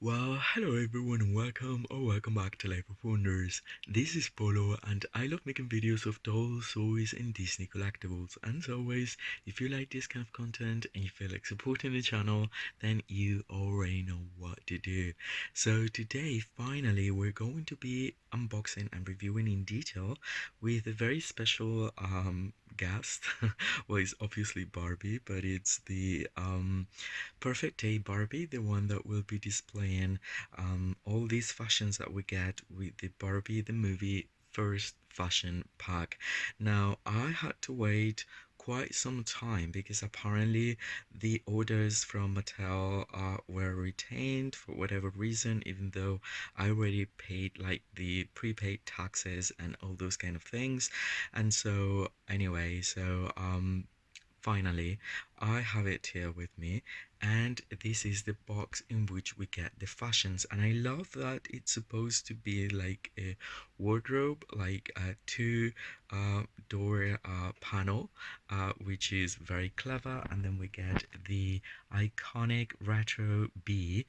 Well, hello everyone and welcome back to Life of Wonders. This is Polo and I love making videos of dolls, toys and Disney collectibles. And as always, if you like this kind of content and you feel like supporting the channel, then you already know what to do. So today, finally, we're going to be unboxing and reviewing in detail with a very special guest. Well, it's obviously Barbie, but it's the Perfect Day Barbie, the one that will be displaying all these fashions that we get with the Barbie the movie first fashion pack. Now, I had to wait quite some time because apparently the orders from Mattel were retained for whatever reason, even though I already paid like the prepaid taxes and all those kind of things. And so, anyway, finally, I have it here with me, and this is the box in which we get the fashions. And I love that it's supposed to be like a wardrobe, like a two door panel, which is very clever. And then we get the iconic retro bee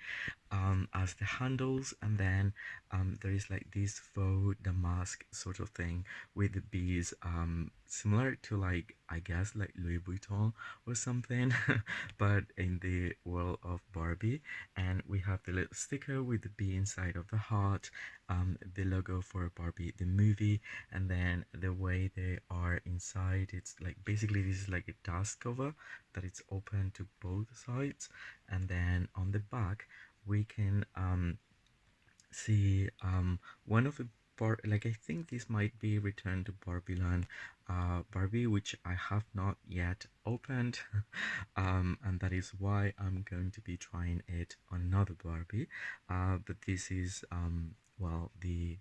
as the handles, and then there is like this faux damask sort of thing with the bees, similar to like I guess like Louis Vuitton or something, but in the world of Barbie. And we have the little sticker with the bee inside of the heart, the logo for Barbie the movie, and then the way they are inside. It's like basically this is like a dust cover that it's open to both sides, and then on the back we can see one of the like I think this might be Return to Barbie Land Barbie, which I have not yet opened. And that is why I'm going to be trying it on another Barbie. But this is well, the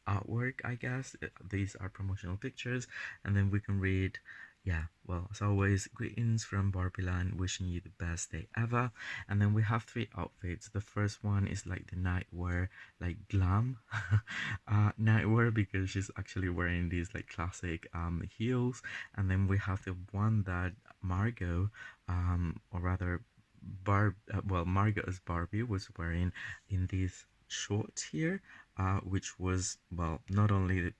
artwork, I guess. These are promotional pictures, and then we can read, yeah, well, as always, greetings from Barbieland, wishing you the best day ever. And then we have three outfits. The first one is like the nightwear, like glam nightwear, because she's actually wearing these like classic heels. And then we have the one that Margot, or rather well, Margot as Barbie was wearing in these shorts here, which was, well, not only the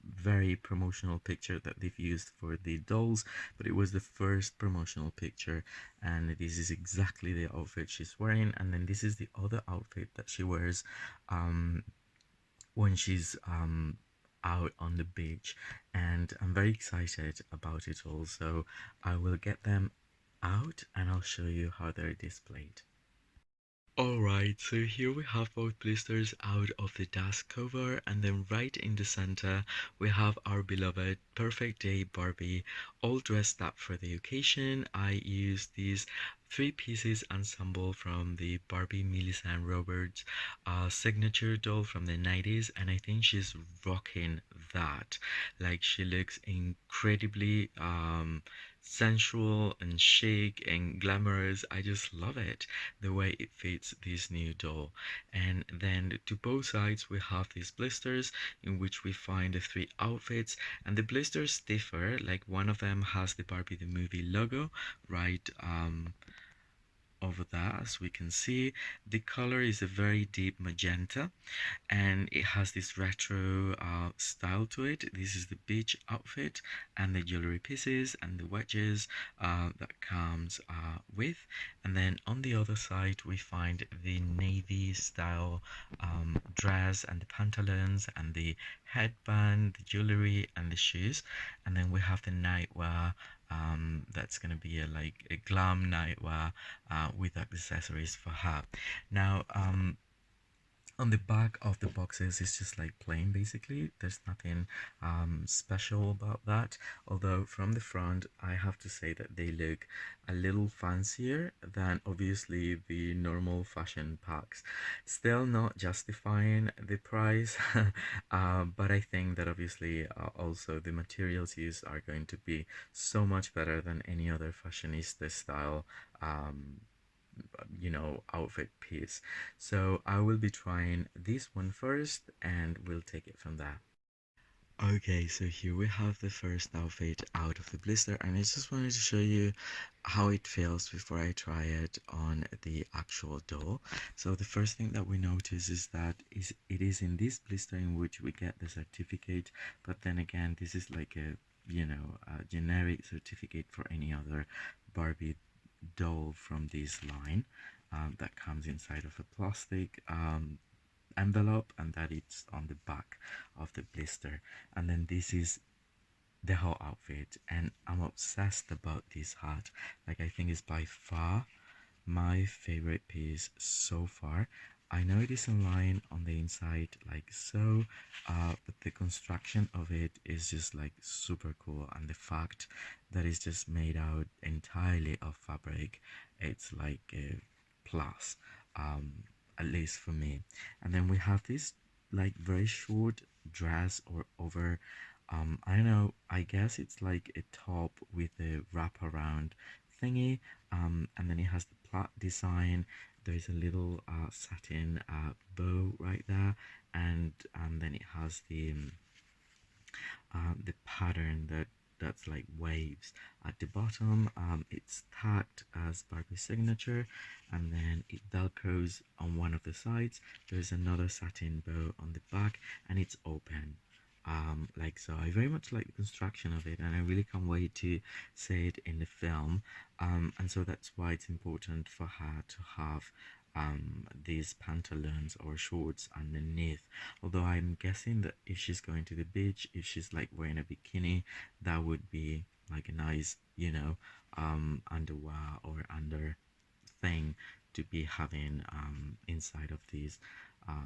very promotional picture that they've used for the dolls, but it was the first promotional picture. And this is exactly the outfit she's wearing. And then this is the other outfit that she wears um, when she's out on the beach. And I'm very excited about it all. So I will get them out and I'll show you how they're displayed. Alright, so here we have both blisters out of the dust cover, and then right in the center we have our beloved Perfect Day Barbie, all dressed up for the occasion. I used these three pieces ensemble from the Barbie Millicent Roberts signature doll from the 90s, and I think she's rocking that. Like, she looks incredibly sensual and chic and glamorous. I just love it, the way it fits this new doll. And then to both sides we have these blisters in which we find the three outfits, and the blisters differ. Like, one of them has the Barbie the movie logo right over there, as we can see. The color is a very deep magenta, and it has this retro style to it. This is the beach outfit, and the jewelry pieces and the wedges that comes with. And then on the other side we find the navy style dress and the pantaloons and the headband, the jewelry and the shoes. And then we have the nightwear, that's gonna be a like a glam nightwear with accessories for her. Now, on the back of the boxes it's just like plain, basically. There's nothing special about that, although from the front I have to say that they look a little fancier than obviously the normal fashion packs. Still not justifying the price, but I think that obviously also the materials used are going to be so much better than any other fashionista style outfit piece. So I will be trying this one first and we'll take it from there. Okay, so here we have the first outfit out of the blister, and I just wanted to show you how it feels before I try it on the actual doll. So the first thing that we notice is that it is in this blister in which we get the certificate, but then again, this is like a, a generic certificate for any other Barbie doll from this line, that comes inside of a plastic envelope, and that it's on the back of the blister. And then this is the whole outfit, and I'm obsessed about this hat. Like, I think it's by far my favorite piece so far. I know it is in line on the inside like so, but the construction of it is just like super cool, and the fact that it's just made out entirely of fabric, it's like a plus, um, at least for me. And then we have this like very short dress or over, I don't know, I guess it's like a top with a wraparound thingy, and then it has the plait design. There's a little satin bow right there, and then it has the pattern that's like waves at the bottom. It's tagged as Barbie's signature, and then it velcros on one of the sides. There's another satin bow on the back, and it's open. Like so, I very much like the construction of it, and I really can't wait to see it in the film. And so that's why it's important for her to have these pantaloons or shorts underneath. Although I'm guessing that if she's going to the beach, if she's like wearing a bikini, that would be like a nice, underwear or under thing to be having inside of this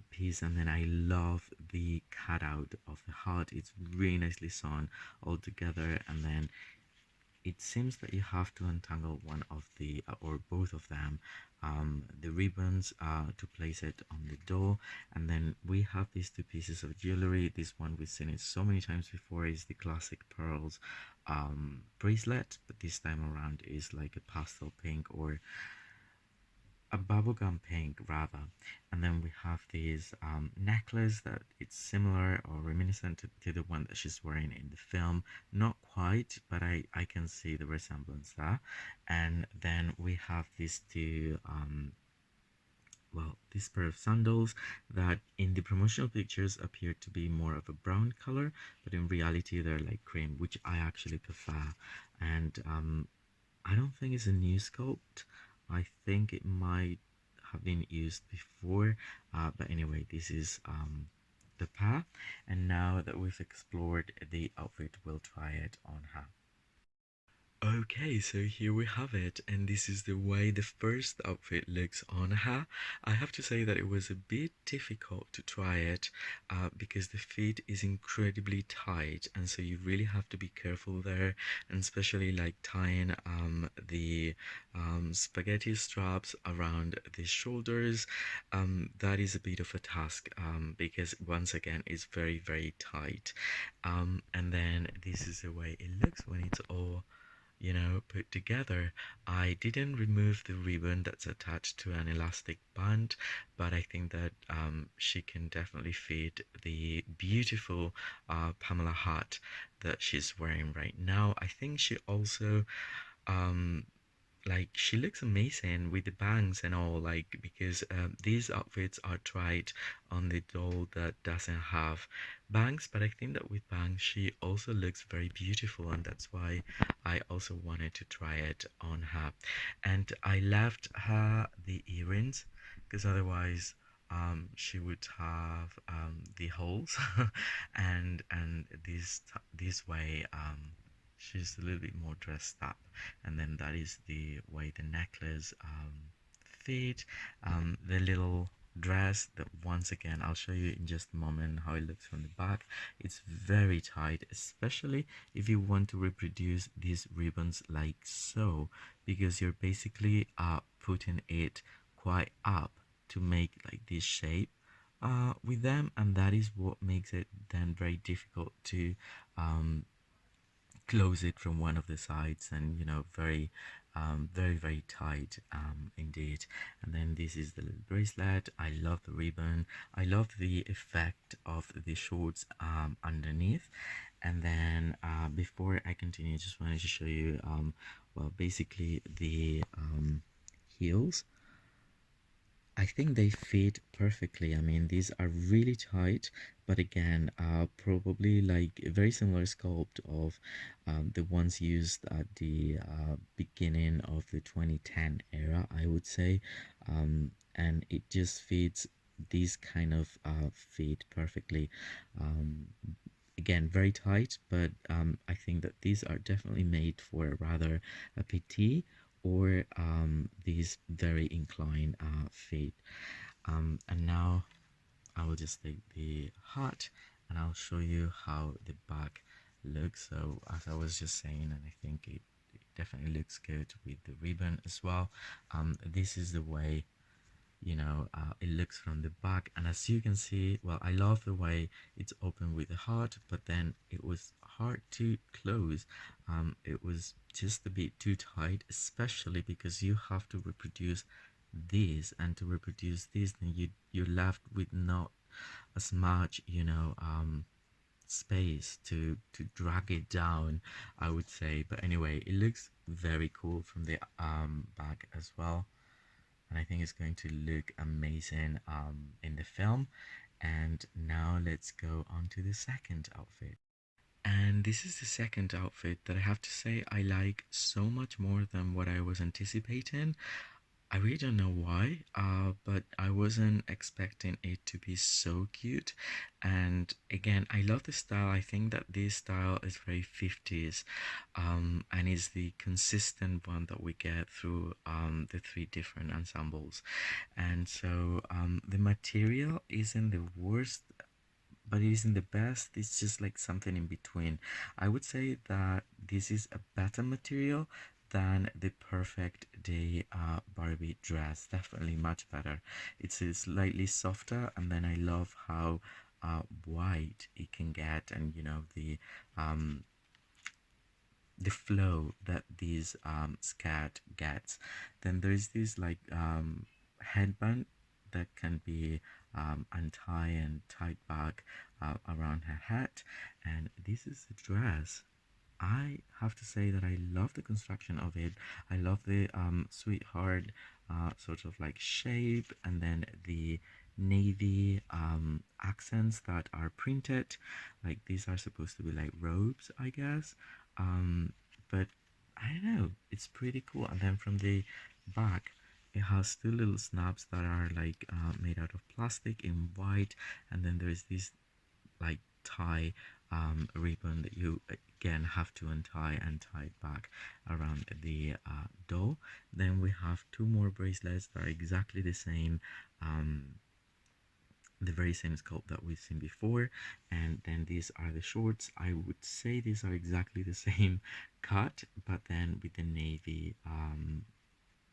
piece. And then I love the cutout of the heart. It's really nicely sewn all together, and then it seems that you have to untangle one of the or both of them, the ribbons, to place it on the door. And then we have these two pieces of jewelry. This one we've seen it so many times before is the classic pearls bracelet, but this time around is like a pastel pink, or a bubblegum pink rather. And then we have this necklace that it's similar or reminiscent to the one that she's wearing in the film. Not quite, but I can see the resemblance there. And then we have these two well, this pair of sandals that in the promotional pictures appear to be more of a brown color, but in reality they're like cream, which I actually prefer. And I don't think it's a new sculpt. I think it might have been used before. But anyway, this is the pair. And now that we've explored the outfit, we'll try it on her. Okay, so here we have it, and this is the way the first outfit looks on her. I have to say that it was a bit difficult to try it, because the fit is incredibly tight, and so you really have to be careful there, and especially like tying the spaghetti straps around the shoulders. That is a bit of a task, because once again it's very, very tight. And then this is the way it looks when it's all put together. I didn't remove the ribbon that's attached to an elastic band, but I think that she can definitely fit the beautiful Pamela hat that she's wearing right now. I think she also um, like she looks amazing with the bangs and all, like because these outfits are tried on the doll that doesn't have bangs, but I think that with bangs she also looks very beautiful, and that's why I also wanted to try it on her. And I left her the earrings because otherwise she would have the holes and this way she's a little bit more dressed up. And then that is the way the necklace fit. The little dress that, once again, I'll show you in just a moment how it looks from the back. It's very tight, especially if you want to reproduce these ribbons like so, because you're basically putting it quite up to make like this shape with them, and that is what makes it then very difficult to close it from one of the sides, and very very very tight indeed. And then this is the little bracelet. I love the ribbon. I love the effect of the shorts underneath. And then before I continue, just wanted to show you well, basically the heels. I think they fit perfectly. I mean, these are really tight, but again, probably like a very similar sculpt of the ones used at the beginning of the 2010 era, I would say. And it just fits these kind of fit perfectly. Um, Again, very tight, but I think that these are definitely made for rather a petite or these very inclined feet. And now I will just take the hat and I'll show you how the back looks. So as I was just saying, and I think it definitely looks good with the ribbon as well. This is the way, it looks from the back. And as you can see, well, I love the way it's open with the heart, but then it was hard to close. It was just a bit too tight, especially because you have to reproduce this, and to reproduce this, then you're left with not as much, space to drag it down, I would say. But anyway, it looks very cool from the back as well, and I think it's going to look amazing in the film. And now let's go on to the second outfit. And this is the second outfit that I have to say I like so much more than what I was anticipating. I really don't know why, but I wasn't expecting it to be so cute. And again, I love the style. I think that this style is very 50s, and is the consistent one that we get through the three different ensembles. And so the material isn't the worst, but it isn't the best. It's just like something in between. I would say that this is a better material than the perfect day Barbie dress. Definitely much better. It's slightly softer, and then I love how wide it can get, and um, the flow that this skirt gets. Then there's this like headband that can be untie and tied back around her head, and this is the dress. I have to say that I love the construction of it. I love the sweetheart sort of like shape, and then the navy accents that are printed. Like these are supposed to be like robes, I guess. Um, but I don't know, it's pretty cool. And then from the back, it has two little snaps that are like made out of plastic in white, and then there's this like tie ribbon that you again have to untie and tie it back around the doll. Then we have two more bracelets that are exactly the same, the very same sculpt that we've seen before. And then these are the shorts. I would say these are exactly the same cut, but then with the navy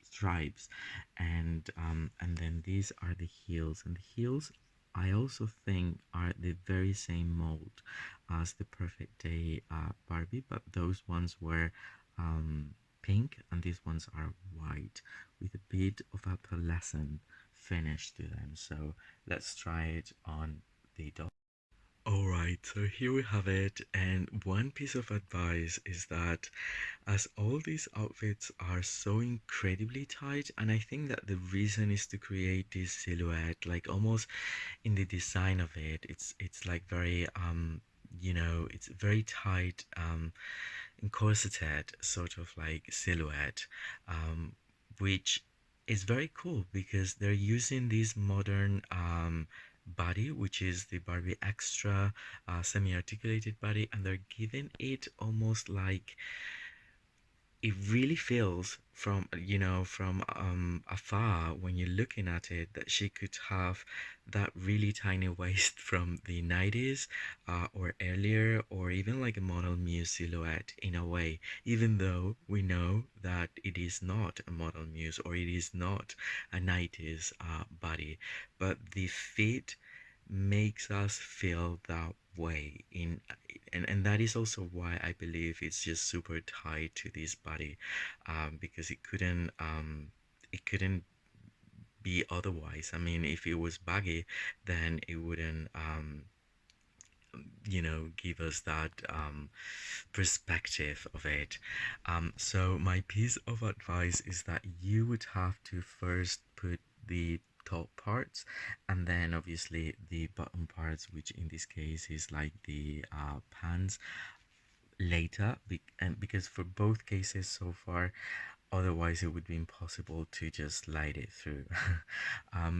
stripes. And then these are the heels, and the heels I also think are the very same mold as the perfect day Barbie, but those ones were pink and these ones are white with a bit of a pearlescent finish to them. So let's try it on the doll. Alright, so here we have it, and one piece of advice is that as all these outfits are so incredibly tight, and I think that the reason is to create this silhouette, like almost in the design of it, it's like very it's very tight, corseted sort of like silhouette, which is very cool because they're using this modern body, which is the Barbie Extra semi-articulated body, and they're giving it almost like it really feels from from afar when you're looking at it that she could have that really tiny waist from the 90s or earlier, or even like a model muse silhouette in a way, even though we know that it is not a model muse or it is not a 90s body. But the fit makes us feel that way in, and that is also why I believe it's just super tied to this body, because it couldn't be otherwise. I mean, if it was baggy, then it wouldn't give us that perspective of it. So my piece of advice is that you would have to first put the top parts and then obviously the bottom parts, which in this case is like the pants, later, and because for both cases so far, otherwise it would be impossible to just slide it through.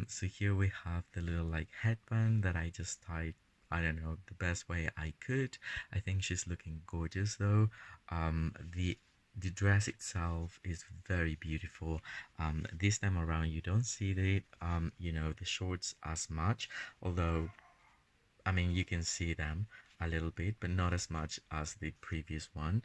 So here we have the little like headband that I just tied, I don't know, the best way I could. I think she's looking gorgeous though. The dress itself is very beautiful. This time around you don't see the shorts as much, although I mean, you can see them a little bit, but not as much as the previous one.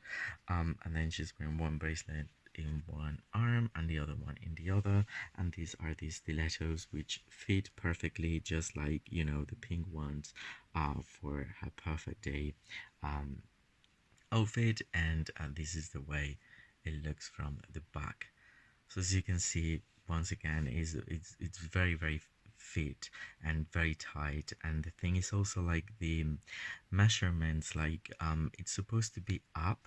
And then she's wearing one bracelet in one arm and the other one in the other. And these are the stilettos, which fit perfectly, just like, the pink ones for her perfect day um, outfit. And this is the way it looks from the back. So as you can see, once again, it's very very fit and very tight. And the thing is also like the measurements, like it's supposed to be up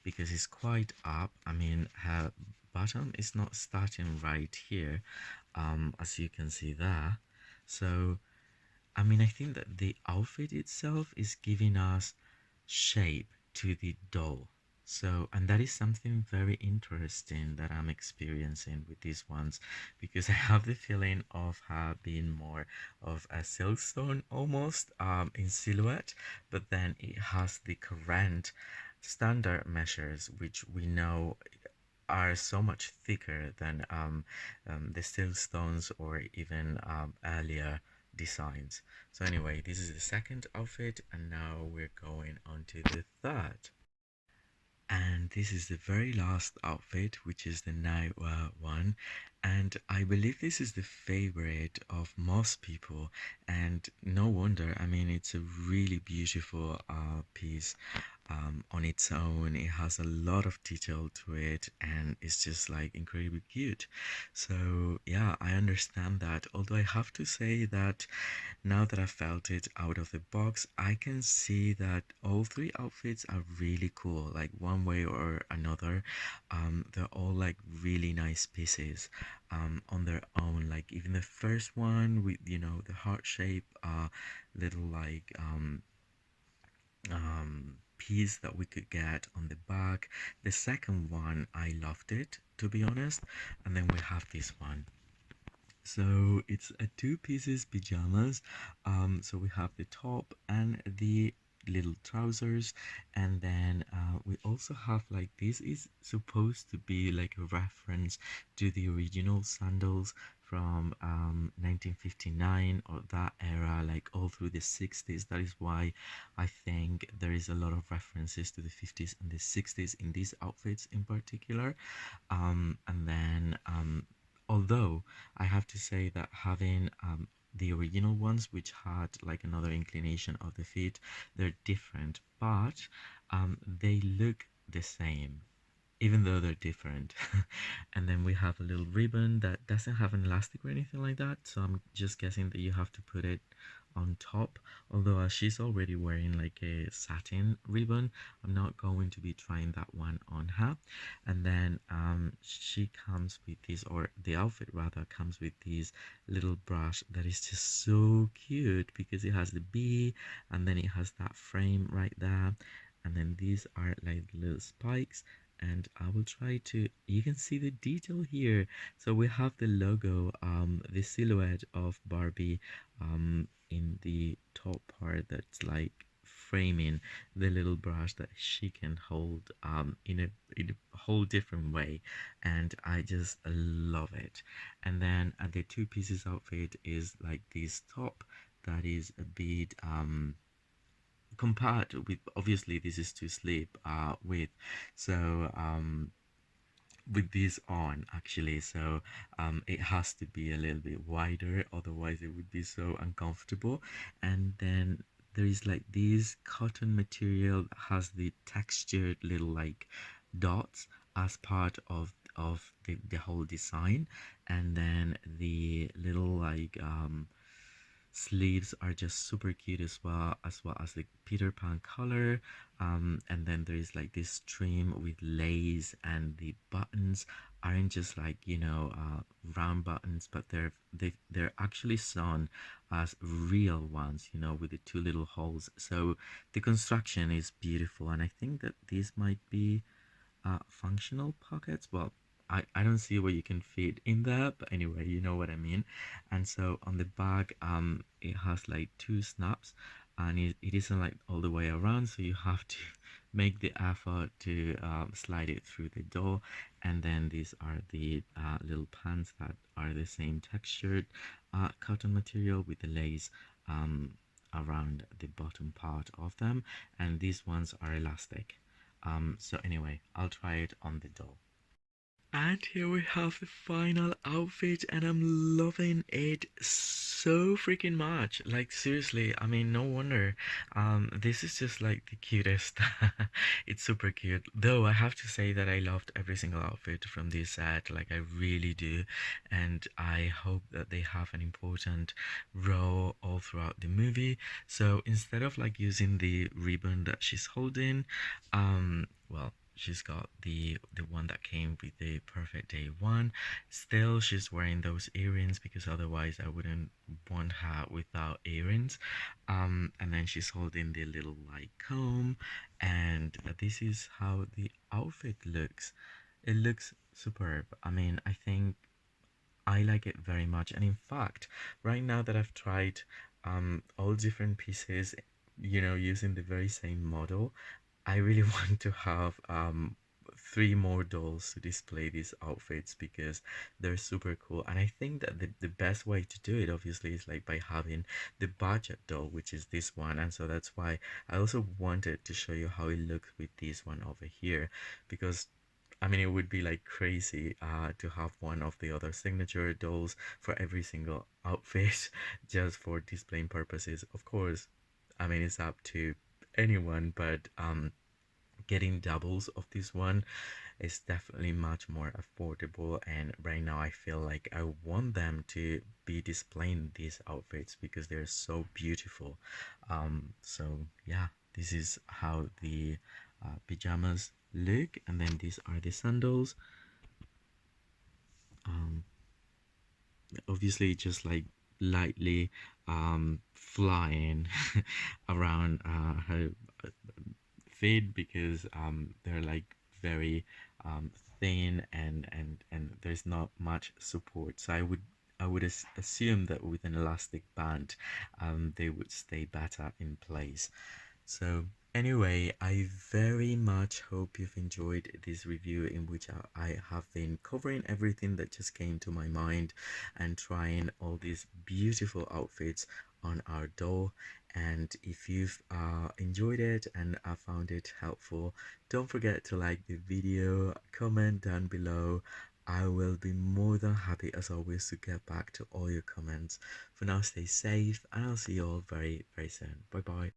because it's quite up. I mean, her bottom is not starting right here, as you can see there. So I mean, I think that the outfit itself is giving us shape to the doll. So, and that is something very interesting that I'm experiencing with these ones, because I have the feeling of her being more of a silkstone almost in silhouette, but then it has the current standard measures, which we know are so much thicker than the silkstones or even earlier designs. So anyway, this is the second outfit, and now we're going on to the third. And this is the very last outfit, which is the nightwear one. And I believe this is the favorite of most people. And no wonder, I mean, it's a really beautiful piece on its own. It has a lot of detail to it, and it's just like incredibly cute. So, yeah, I understand that. Although I have to say that now that I felt it out of the box, I can see that all three outfits are really cool, like one way or another. They're all like really nice pieces on their own. Like even the first one with the heart shape little like piece that we could get on the back. The second one, I loved it to be honest, and then we have this one. So it's a two pieces pajamas. So we have the top and the little trousers, and then we also have like this is supposed to be like a reference to the original sandals from 1959 or that era, like all through the 60s. That is why I think there is a lot of references to the 50s and the 60s in these outfits in particular. And then although I have to say that having the original ones, which had like another inclination of the feet, they're different, but they look the same even though they're different. And then we have a little ribbon that doesn't have an elastic or anything like that, so I'm just guessing that you have to put it on top. Although she's already wearing like a satin ribbon, I'm not going to be trying that one on her. And then she comes with this, or the outfit rather comes with this little brush that is just so cute because it has the bee and then it has that frame right there, and then these are like little spikes. And I will try to, you can see the detail here. So we have the logo, the silhouette of Barbie in the top part that's like framing the little brush that she can hold in a whole different way, and I just love it. And then the two pieces outfit is like this top that is a bit compared with, obviously this is to sleep with, so with this on actually, so it has to be a little bit wider, otherwise it would be so uncomfortable. And then there is like this cotton material that has the textured little like dots as part of the whole design, and then the little like sleeves are just super cute as well as the Peter Pan color. And then there is like this trim with lace, and the buttons aren't just like round buttons, but they're actually sewn as real ones, with the two little holes. So the construction is beautiful, and I think that this might be functional pockets. Well, I don't see where you can fit in there, but anyway, you know what I mean. And so on the back, it has like two snaps, and it isn't like all the way around, so you have to make the effort to slide it through the door. And then these are the little pants that are the same textured cotton material with the lace around the bottom part of them, and these ones are elastic. So anyway, I'll try it on the doll. And here we have the final outfit, and I'm loving it so freaking much. Like seriously, I mean, no wonder. This is just like the cutest. It's super cute. Though I have to say that I loved every single outfit from this set. Like I really do, and I hope that they have an important role all throughout the movie. So instead of like using the ribbon that she's holding, well, she's got the one that came with the perfect day one. Still, she's wearing those earrings because otherwise I wouldn't want her without earrings. And then she's holding the little like comb, and this is how the outfit looks. It looks superb. I mean, I think I like it very much. And in fact, right now that I've tried all different pieces, using the very same model, I really want to have three more dolls to display these outfits because they're super cool. And I think that the best way to do it obviously is like by having the budget doll, which is this one. And so that's why I also wanted to show you how it looks with this one over here, because I mean, it would be like crazy to have one of the other signature dolls for every single outfit just for displaying purposes. Of course, I mean, it's up to anyone, but getting doubles of this one is definitely much more affordable. And right now, I feel like I want them to be displaying these outfits because they're so beautiful. So, yeah, this is how the pajamas look, and then these are the sandals. Um, Obviously, just like lightly flying around her feet because they're like very thin, and there's not much support. So I would assume that with an elastic band, they would stay better in place. So, anyway, I very much hope you've enjoyed this review in which I have been covering everything that just came to my mind and trying all these beautiful outfits on our doll. And if you've enjoyed it and found it helpful, don't forget to like the video, comment down below. I will be more than happy as always to get back to all your comments. For now, stay safe, and I'll see you all very, very soon. Bye bye.